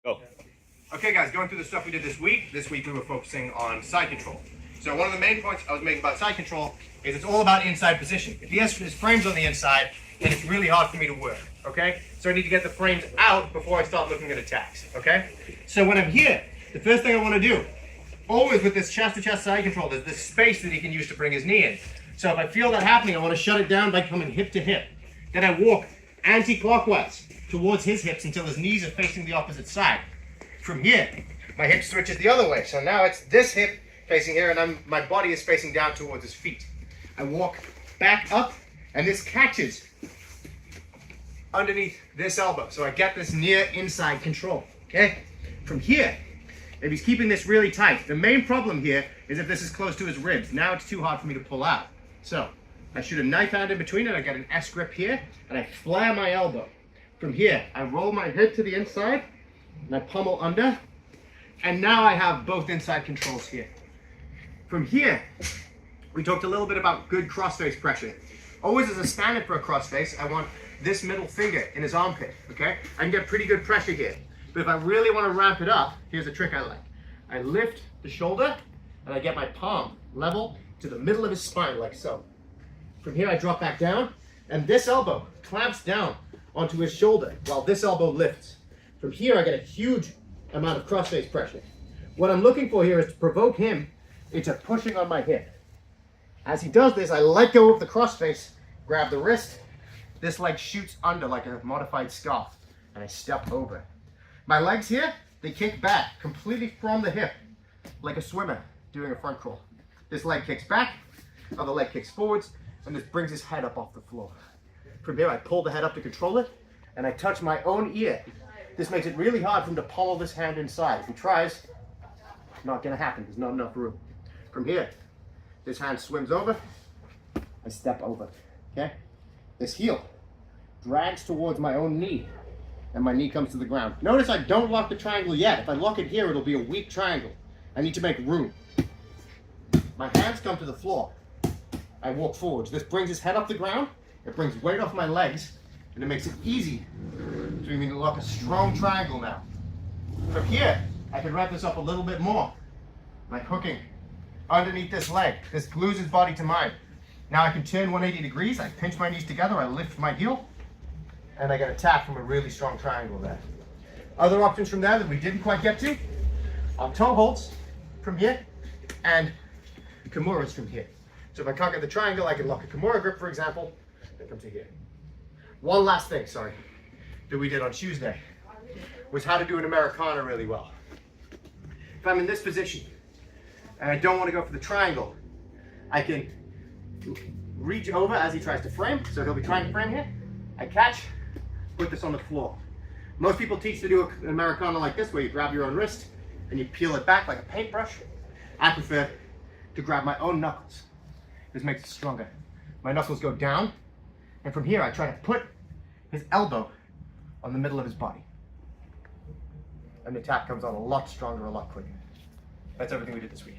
Go. Okay guys, going through the stuff we did this week we were focusing on side control. So one of the main points I was making about side control is it's all about inside position. If he has his frames on the inside, then it's really hard for me to work, okay? So I need to get the frames out before I start looking at attacks, okay? So when I'm here, the first thing I want to do, always with this chest-to-chest side control, there's this space that he can use to bring his knee in. So if I feel that happening, I want to shut it down by coming hip to hip. Then I walk anti-clockwise towards his hips until his knees are facing the opposite side. From here, my hip switches the other way. So now it's this hip facing here, and my body is facing down towards his feet. I walk back up, and this catches underneath this elbow. So I get this near inside control, okay? From here, if he's keeping this really tight, the main problem here is if this is close to his ribs. Now it's too hard for me to pull out. So I shoot a knife hand in between it, I get an S grip here, and I flare my elbow. From here, I roll my head to the inside, and I pummel under, and now I have both inside controls here. From here, we talked a little bit about good crossface pressure. Always as a standard for a crossface, I want this middle finger in his armpit, okay? I can get pretty good pressure here. But if I really want to ramp it up, here's a trick I like. I lift the shoulder, and I get my palm level to the middle of his spine, like so. From here, I drop back down, and this elbow clamps down onto his shoulder while this elbow lifts. From here, I get a huge amount of crossface pressure. What I'm looking for here is to provoke him into pushing on my hip. As he does this, I let go of the crossface, grab the wrist. This leg shoots under like a modified scarf, and I step over. My legs here, they kick back completely from the hip, like a swimmer doing a front crawl. This leg kicks back, other leg kicks forwards, and this brings his head up off the floor. From here, I pull the head up to control it, and I touch my own ear. This makes it really hard for him to pummel this hand inside. If he tries, not gonna happen, there's not enough room. From here, this hand swims over, I step over, okay? This heel drags towards my own knee, and my knee comes to the ground. Notice I don't lock the triangle yet. If I lock it here, it'll be a weak triangle. I need to make room. My hands come to the floor. I walk forwards. This brings his head up the ground, it brings weight off my legs, and it makes it easy for me to lock a strong triangle now. From here, I can wrap this up a little bit more by hooking underneath this leg. This glues his body to mine. Now I can turn 180 degrees, I pinch my knees together, I lift my heel, and I get a tap from a really strong triangle there. Other options from there that we didn't quite get to are toe holds from here and Kimuras from here. So if I can't get the triangle, I can lock a Kimura grip, for example, and come to here. One last thing, that we did on Tuesday was how to do an Americana really well. If I'm in this position and I don't want to go for the triangle, I can reach over as he tries to frame. So he'll be trying to frame here. I catch, put this on the floor. Most people teach to do an Americana like this, where you grab your own wrist and you peel it back like a paintbrush. I prefer to grab my own knuckles. This makes it stronger. My knuckles go down, and from here I try to put his elbow on the middle of his body. And the tap comes on a lot stronger, a lot quicker. That's everything we did this week.